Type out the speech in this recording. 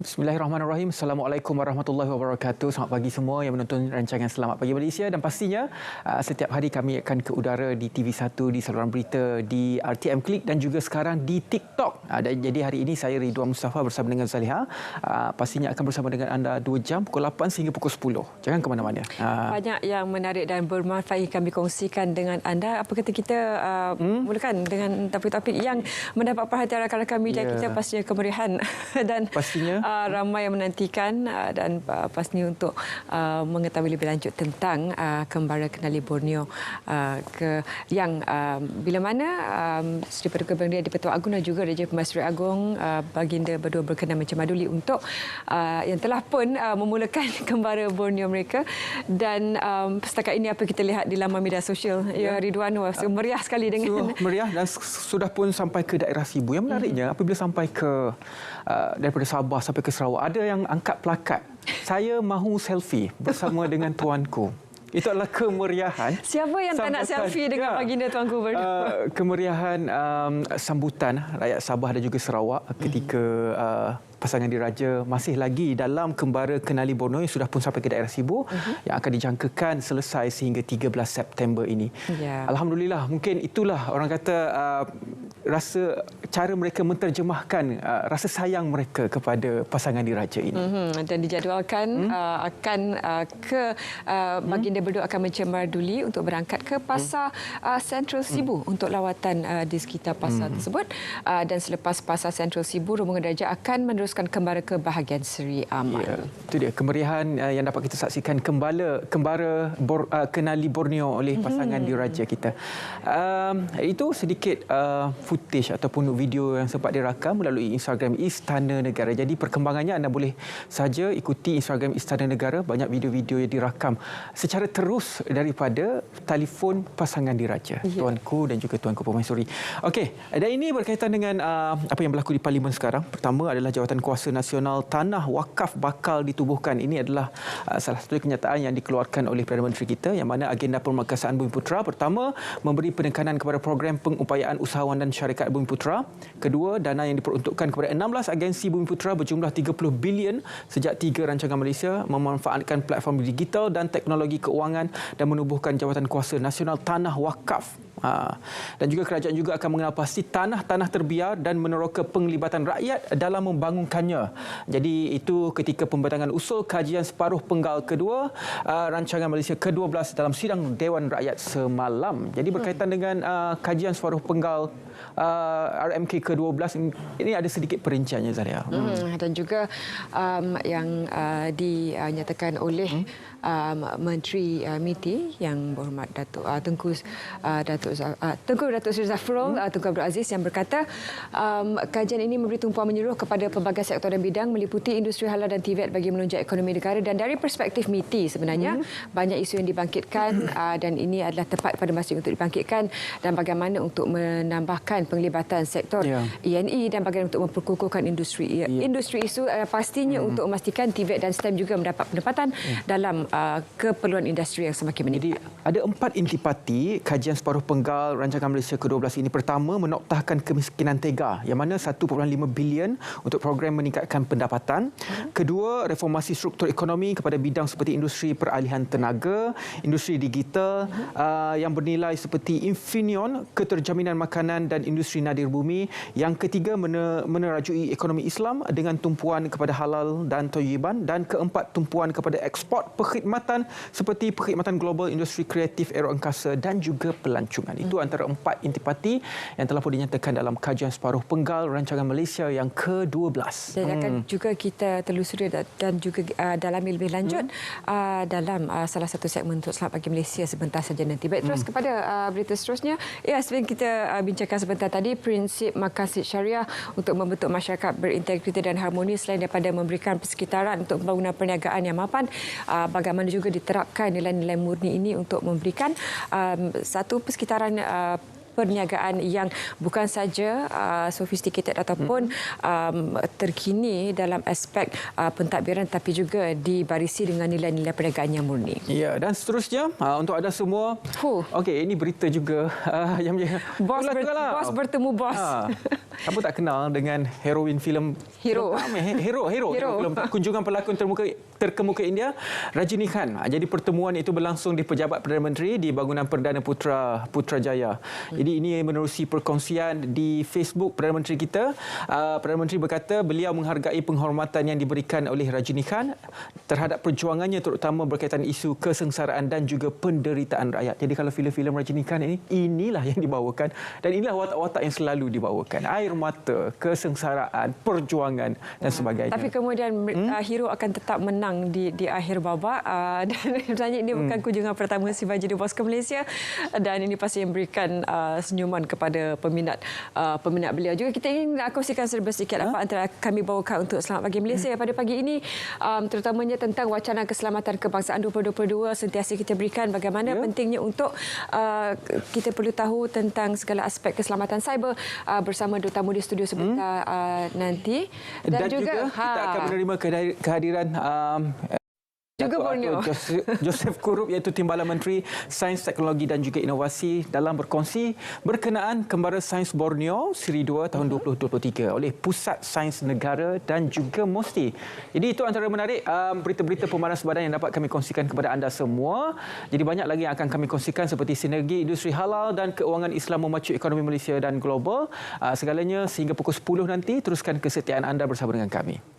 Bismillahirrahmanirrahim. Assalamualaikum warahmatullahi wabarakatuh. Selamat pagi semua yang menonton rancangan Selamat Pagi Malaysia, dan pastinya setiap hari kami akan ke udara di TV1, di saluran berita, di RTM Klik dan juga sekarang di TikTok. Jadi hari ini saya Ridwan Mustafa bersama dengan Zaliha. Pastinya akan bersama dengan anda 2 jam pukul 8 sehingga pukul 10. Jangan ke mana-mana. Banyak yang menarik dan bermanfaat yang kami kongsikan dengan anda. Apa kata kita mulakan dengan topik-topik yang mendapat perhatian rakan-rakan media kita, pastinya kemeriahan dan pastinya ramai yang menantikan dan pastinya untuk mengetahui lebih lanjut tentang kembara Kenali Borneo yang bila mana Seri Paduka Bangsa di-Pertuan Agong dan juga Raja Pemaisuri Agong Baginda Berdua Berkenan Mencemmaduli untuk yang telah pun memulakan kembara Borneo mereka. Dan setakat ini apa kita lihat di laman media sosial, ya Ridwan, meriah sekali dengan meriah dan sudah pun sampai ke daerah Sibu. Yang menariknya apabila sampai ke daripada Sabah sampai ke Sarawak, ada yang angkat plakat, saya mahu selfie bersama dengan tuanku. Itu adalah kemeriahan. Siapa yang tak nak selfie dengan baginda tuanku berdua? Kemeriahan sambutan rakyat Sabah dan juga Sarawak ketika pasangan diraja masih lagi dalam kembara Kenali Borneo yang sudah pun sampai ke daerah Sibu yang akan dijangkakan selesai sehingga 13 September ini. Alhamdulillah, mungkin itulah orang kata rasa cara mereka menterjemahkan rasa sayang mereka kepada pasangan diraja ini. Dan dijadualkan akan ke baginda berdua akan mencemmaduli untuk berangkat ke pasar Central Sibu untuk lawatan di sekitar pasar tersebut. Dan selepas pasar Central Sibu, rombongan diraja akan meneruskan kembara ke bahagian Seri Aman. Ya, itu dia kemeriahan yang dapat kita saksikan kembara Kenali Borneo oleh pasangan diraja kita. Itu sedikit footage ataupun video yang sempat dirakam melalui Instagram Istana Negara. Jadi perkembangannya anda boleh saja ikuti Instagram Istana Negara. Banyak video-video yang dirakam secara terus daripada telefon pasangan diraja, tuanku dan juga tuanku Permaisuri. Okey, dan ini berkaitan dengan apa yang berlaku di Parlimen sekarang. Pertama adalah Jawatan Kuasa Nasional Tanah Wakaf bakal ditubuhkan. Ini adalah salah satu kenyataan yang dikeluarkan oleh Perdana Menteri kita, yang mana agenda Permakasaan Bumiputera pertama memberi penekanan kepada program pengupayaan usahawan dan syarikat Bumiputera. Kedua, dana yang diperuntukkan kepada 16 agensi Bumiputera berjumlah 30 bilion sejak 3 rancangan Malaysia memanfaatkan platform digital dan teknologi keuangan dan menubuhkan Jawatan Kuasa Nasional Tanah Wakaf. Dan juga kerajaan juga akan mengenal pasti tanah-tanah terbiar dan meneroka penglibatan rakyat dalam membangunkannya. Jadi itu ketika pembentangan usul kajian separuh penggal kedua rancangan Malaysia ke-12 dalam sidang Dewan Rakyat semalam. Jadi berkaitan dengan kajian separuh penggal RMK ke-12 ini ada sedikit perinciannya, Zaria. Dan juga yang dinyatakan oleh Menteri MITI yang berhormat Datuk Seri Zafrul Tunku Abdul Aziz, yang berkata kajian ini memberi tumpuan menyeluruh kepada pelbagai sektor dan bidang meliputi industri halal dan TVET bagi menunjang ekonomi negara. Dan dari perspektif MITI sebenarnya banyak isu yang dibangkitkan dan ini adalah tepat pada masa untuk dibangkitkan, dan bagaimana untuk menambahkan penglibatan sektor ENE dan bagaimana untuk memperkukuhkan industri isu pastinya untuk memastikan TVET dan STEM juga mendapat pendapatan dalam keperluan industri yang semakin meningkat. Jadi ada 4 intipati kajian separuh penggal rancangan Malaysia ke-12 ini. Pertama, menoktahkan kemiskinan tega, yang mana 1.5 bilion untuk program meningkatkan pendapatan. Kedua, reformasi struktur ekonomi kepada bidang seperti industri peralihan tenaga, industri digital yang bernilai seperti Infineon, keterjaminan makanan dan industri nadir bumi. Yang ketiga, menerajui ekonomi Islam dengan tumpuan kepada halal dan thayyiban. Dan keempat, tumpuan kepada ekspor perkhidmatan seperti perkhidmatan global, industri kreatif, aeroangkasa dan juga pelancongan. Itu antara 4 intipati yang telah pun dinyatakan dalam kajian separuh penggal rancangan Malaysia yang ke-12. Dan akan juga kita telusuri dan juga dalami lebih lanjut dalam salah satu segmen untuk Selamat Pagi Malaysia sebentar saja nanti. Baik, terus kepada berita seterusnya. Ya, seperti kita bincangkan sebentar tadi, prinsip maqasid syariah untuk membentuk masyarakat berintegriti dan harmoni selain daripada memberikan persekitaran untuk pembangunan perniagaan yang mapan, bagaimana juga diterapkan nilai-nilai murni ini untuk memberikan satu persekitaran perniagaan yang bukan saja sophisticated ataupun terkini dalam aspek pentadbiran, tapi juga dibarisi dengan nilai-nilai perniagaan yang murni. Ya, dan seterusnya untuk anda semua. Okey, ini berita juga yang bos bertemu bos. Kamu tak kenal dengan heroin filem Hero. Hero. Filem kunjungan pelakon terkemuka India, Rajini Khan. Jadi pertemuan itu berlangsung di Pejabat Perdana Menteri di Bangunan Perdana Putrajaya. Jadi ini menerusi perkongsian di Facebook Perdana Menteri kita. Perdana Menteri berkata beliau menghargai penghormatan yang diberikan oleh Rajini Khan terhadap perjuangannya terutama berkaitan isu kesengsaraan dan juga penderitaan rakyat. Jadi kalau filem-filem Rajini Khan inilah yang dibawakan dan inilah watak-watak yang selalu dibawakan. Air mata, kesengsaraan, perjuangan dan sebagainya. Tapi kemudian hero akan tetap menang di akhir babak dan sebenarnya ini bukan kunjungan pertama Sivaji di Bos ke Malaysia dan ini pasti memberikan senyuman kepada peminat beliau. Juga kita ingin kongsikan sedikit apa antara kami bawakan untuk Selamat Pagi Malaysia pada pagi ini, terutamanya tentang wacana keselamatan kebangsaan 2022 sentiasa kita berikan bagaimana pentingnya untuk kita perlu tahu tentang segala aspek keselamatan cyber bersama dua tamu di studio sebentar nanti dan juga kita akan menerima kehadiran juga Borneo. Joseph Kurup iaitu Timbalan Menteri Sains, Teknologi dan juga Inovasi dalam berkongsi berkenaan Kembara Sains Borneo Seri 2 tahun 2023 oleh Pusat Sains Negara dan juga MOSTI. Jadi itu antara menarik berita-berita pemanas badan yang dapat kami kongsikan kepada anda semua. Jadi banyak lagi yang akan kami kongsikan seperti sinergi industri halal dan keuangan Islam memacu ekonomi Malaysia dan global. Segalanya sehingga pukul 10 nanti teruskan kesetiaan anda bersama dengan kami.